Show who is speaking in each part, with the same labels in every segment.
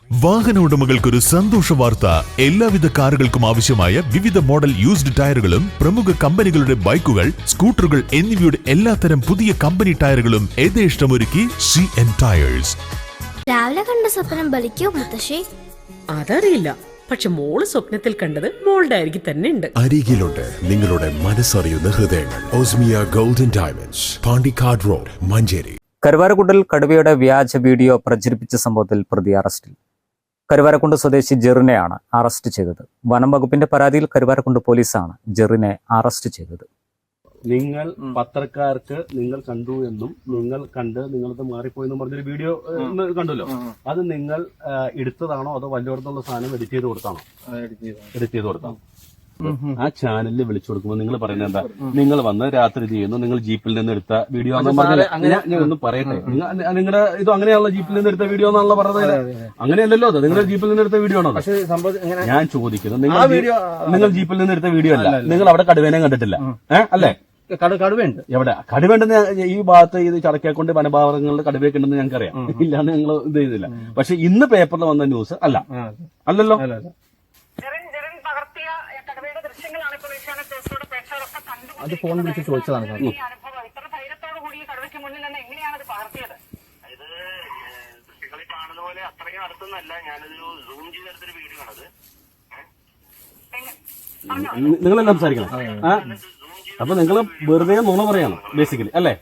Speaker 1: വാഹന ഉടമകൾക്കൊരു സന്തോഷ വാർത്ത. എല്ലാവിധ കാറുകൾക്കും ആവശ്യമായ വിവിധ മോഡൽ യൂസ്ഡ് ടയറുകളും പ്രമുഖ കമ്പനികളുടെ ബൈക്കുകൾ, സ്കൂട്ടറുകൾ എന്നിവയുടെ എല്ലാത്തരം പുതിയ കമ്പനി ടയറുകളും യഥേഷ്ടമൊരുക്കി CN ടയേഴ്സ്.
Speaker 2: രാവിലെ കണ്ട സ്വപ്നം ബലിക്കോ മുത്തശ്ശി?
Speaker 3: അതറിയില്ല, പക്ഷെ മോള് സ്വപ്നത്തിൽ കണ്ടത് മോളുടെ അരികിൽ തന്നെ ഉണ്ട്.
Speaker 4: അരികിലുണ്ട് നിങ്ങളുടെ മനസ്സറിയുന്ന ഹൃദയങ്ങൾ. Osmia golden diamonds, Pandikkad road, Manjeri.
Speaker 5: കരുവാരക്കുണ്ടിൽ കടുവയുടെ വ്യാജ വീഡിയോ പ്രചരിപ്പിച്ച സംഭവത്തിൽ പ്രതി അറസ്റ്റിൽ. കരുവാരക്കുണ്ട് സ്വദേശി ജെറിനെയാണ് അറസ്റ്റ് ചെയ്തത്. വനം വകുപ്പിന്റെ പരാതിയിൽ കരുവാരക്കുണ്ട് പോലീസാണ് ജെറിനെ അറസ്റ്റ് ചെയ്തത്.
Speaker 6: നിങ്ങൾ പത്രക്കാർക്ക് നിങ്ങൾ കണ്ടു എന്നും നിങ്ങൾ കണ്ട് നിങ്ങളത് മാറിപ്പോയെന്നും പറഞ്ഞൊരു വീഡിയോ കണ്ടല്ലോ, അത് നിങ്ങൾ എടുത്തതാണോ അതോ വല്ലയിടത്തുള്ള സാധനം എഡിറ്റ് ചെയ്ത് കൊടുത്താണോ? എഡിറ്റ് ചെയ്ത് കൊടുത്താണോ? ആ ചാനലിൽ വിളിച്ചു കൊടുക്കുമ്പോൾ നിങ്ങൾ പറയുന്നത് എന്താ? നിങ്ങൾ വന്ന് രാത്രി ചെയ്യുന്നു, നിങ്ങൾ ജീപ്പിൽ നിന്ന് എടുത്ത വീഡിയോ ഞാൻ ഒന്ന് പറയട്ടെ. നിങ്ങളുടെ ഇത് അങ്ങനെയാണല്ലോ, ജീപ്പിൽ നിന്ന് എടുത്ത വീഡിയോ എന്നാണല്ലോ പറഞ്ഞത്. അങ്ങനെയല്ലല്ലോ, അത് നിങ്ങളുടെ ജീപ്പിൽ നിന്ന് എടുത്ത വീഡിയോ ആണോ? ഞാൻ ചോദിക്കുന്നത്, നിങ്ങൾ ജീപ്പിൽ നിന്ന് എടുത്ത വീഡിയോ അല്ല, നിങ്ങൾ അവിടെ കടുവേനെ കണ്ടിട്ടില്ല അല്ലേ? കടുവയുണ്ട് എവിടെ? കടുവേണ്ടെന്ന് ഈ ഭാഗത്ത് ഇത് ചടക്കേക്കൊണ്ട് വനഭാഗങ്ങളിൽ കടുവയൊക്കെ ഉണ്ടെന്ന് ഞങ്ങൾക്കറിയാം, ഇല്ലാന്ന് ഞങ്ങൾ ഇത് ചെയ്തില്ല. പക്ഷെ ഇന്ന് പേപ്പറിൽ വന്ന ന്യൂസ് അല്ലല്ലോ.
Speaker 7: അത് ഫോൺ വിളിച്ച് ചോദിച്ചതാണ്.
Speaker 6: നിങ്ങളെല്ലാം സംസാരിക്കണം. അപ്പൊ നിങ്ങൾ വെറുതെ നുണ പറയണം ബേസിക്കലി, അല്ലേ?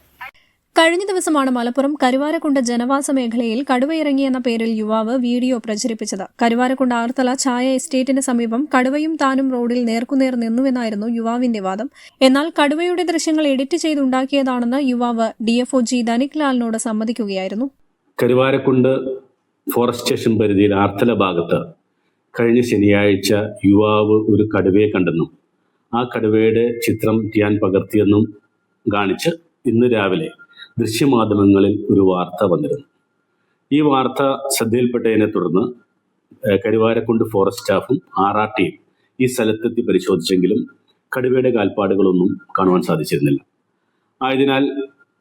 Speaker 8: കഴിഞ്ഞ ദിവസമാണ് മലപ്പുറം കരുവാരക്കുണ്ട് ജനവാസ മേഖലയിൽ കടുവയിറങ്ങിയെന്ന പേരിൽ യുവാവ് വീഡിയോ പ്രചരിപ്പിച്ചത്. കരുവാരക്കുണ്ട് ആർത്തല ചായ എസ്റ്റേറ്റിന് സമീപം കടുവയും താനും റോഡിൽ നേർക്കുനേർ നിന്നുവെന്നായിരുന്നു യുവാവിന്റെ വാദം. എന്നാൽ കടുവയുടെ ദൃശ്യങ്ങൾ എഡിറ്റ് ചെയ്തുണ്ടാക്കിയതാണെന്ന് യുവാവ് DFO G ധനിക് ലാലിനോട് സമ്മതിക്കുകയായിരുന്നു.
Speaker 6: കരുവാരക്കുണ്ട് ഫോറസ്റ്റ് സ്റ്റേഷൻ പരിധിയിൽ ആർത്തല ഭാഗത്ത് കഴിഞ്ഞ ശനിയാഴ്ച യുവാവ് ഒരു കടുവയെ കണ്ടെന്നും ആ കടുവയുടെ ചിത്രം ഞാൻ പകർത്തിയെന്നും കാണിച്ച് ഇന്ന് രാവിലെ ദൃശ്യമാധ്യമങ്ങളിൽ ഒരു വാർത്ത വന്നിരുന്നു. ഈ വാർത്ത ശ്രദ്ധയിൽപ്പെട്ടതിനെ തുടർന്ന് കരുവാരക്കുണ്ട് ഫോറസ്റ്റ് സ്റ്റാഫും RRTയും ഈ സ്ഥലത്തെത്തി പരിശോധിച്ചെങ്കിലും കടുവയുടെ കാൽപ്പാടുകളൊന്നും കാണുവാൻ സാധിച്ചിരുന്നില്ല. ആയതിനാൽ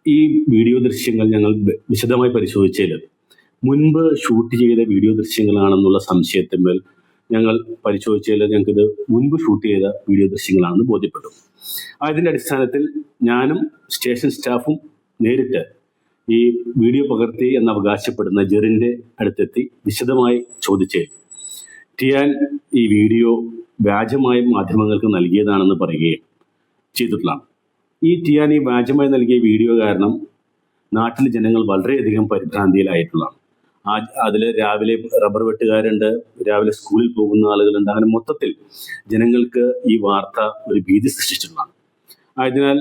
Speaker 6: ഈ വീഡിയോ ദൃശ്യങ്ങൾ ഞങ്ങൾ വിശദമായി പരിശോധിച്ചതിൽ മുൻപ് ഷൂട്ട് ചെയ്ത വീഡിയോ ദൃശ്യങ്ങളാണെന്നുള്ള സംശയത്തിന്മേൽ ഞങ്ങൾ പരിശോധിച്ചതിൽ ഞങ്ങൾക്കിത് മുൻപ് ഷൂട്ട് ചെയ്ത വീഡിയോ ദൃശ്യങ്ങളാണെന്ന് ബോധ്യപ്പെട്ടു. അതിൻ്റെ അടിസ്ഥാനത്തിൽ ഞാനും സ്റ്റേഷൻ സ്റ്റാഫും നേരിട്ട് ഈ വീഡിയോ പകർത്തി എന്ന് അവകാശപ്പെടുന്ന ജെറിൻ്റെ അടുത്തെത്തി വിശദമായി ചോദിച്ച് ടിയാൻ ഈ വീഡിയോ വ്യാജമായ മാധ്യമങ്ങൾക്ക് നൽകിയതാണെന്ന് പറയുകയും ചെയ്തിട്ടുള്ളതാണ്. ഈ ടിയാൻ ഈ വ്യാജമായി നൽകിയ വീഡിയോ കാരണം നാട്ടിലെ ജനങ്ങൾ വളരെയധികം പരിഭ്രാന്തിയിലായിട്ടുള്ളതാണ്. അതിൽ രാവിലെ റബ്ബർ വെട്ടുകാരുണ്ട്, രാവിലെ സ്കൂളിൽ പോകുന്ന ആളുകളുണ്ട്. അങ്ങനെ മൊത്തത്തിൽ ജനങ്ങൾക്ക് ഈ വാർത്ത ഒരു ഭീതി സൃഷ്ടിച്ചിട്ടുള്ളതാണ്. ആയതിനാൽ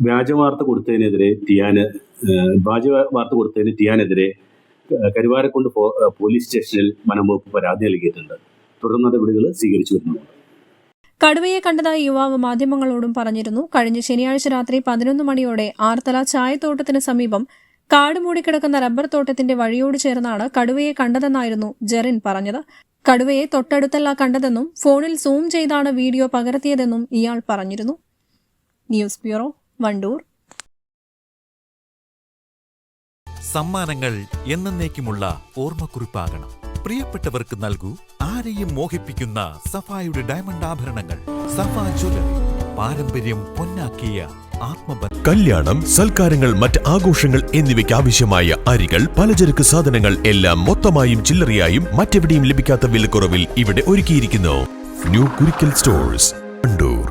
Speaker 6: വ്യാജ വാർത്ത കൊടുത്തതിന് ടിയാനെതിരെ കരുവാരക്കുണ്ട് പോലീസ് സ്റ്റേഷനിൽ വനംവകുപ്പ് പരാതി നൽകിയിട്ടുണ്ട്. തുടർ നടപടികൾ സ്വീകരിച്ചു വരുന്നുണ്ട്.
Speaker 8: കടുവയെ കണ്ടതായി യുവാവ് മാധ്യമങ്ങളോടും പറഞ്ഞിരുന്നു. കഴിഞ്ഞ ശനിയാഴ്ച രാത്രി 11 മണിയോടെ ആർത്തല ചായത്തോട്ടത്തിന് സമീപം കാട് മൂടിക്കിടക്കുന്ന റബ്ബർ തോട്ടത്തിന്റെ വഴിയോട് ചേർന്നാണ് കടുവയെ കണ്ടതെന്നായിരുന്നു ജെറിൻ പറഞ്ഞത്. കടുവയെ തൊട്ടടുത്തല്ല കണ്ടതെന്നും ഫോണിൽ സൂം ചെയ്താണ് വീഡിയോ പകർത്തിയതെന്നും ഇയാൾ പറഞ്ഞിരുന്നു. News bureau, Wandoor.
Speaker 1: സമ്മാനങ്ങൾ എന്നേക്കുമുള്ള ഓർമ്മക്കുറിപ്പാകണം. പ്രിയപ്പെട്ടവർക്ക് നൽകൂ ആരെയും മോഹിപ്പിക്കുന്ന സഫായുടെ ഡയമണ്ട് ആഭരണങ്ങൾ. സഫ ജ്വല്ലറി, പാരമ്പര്യം പൊന്നാക്കിയ ആത്മബന്ധം. കല്യാണം, സൽക്കാരങ്ങൾ, മറ്റ് ആഘോഷങ്ങൾ എന്നിവയ്ക്ക് ആവശ്യമായ അരികൾ, പലചരക്ക് സാധനങ്ങൾ എല്ലാം മൊത്തമായും ചില്ലറയായും മറ്റെവിടെയും ലഭിക്കാത്ത വിലക്കുറവിൽ ഇവിടെ ഒരുക്കിയിരിക്കുന്നു. New Kurikkal stores, Wandoor.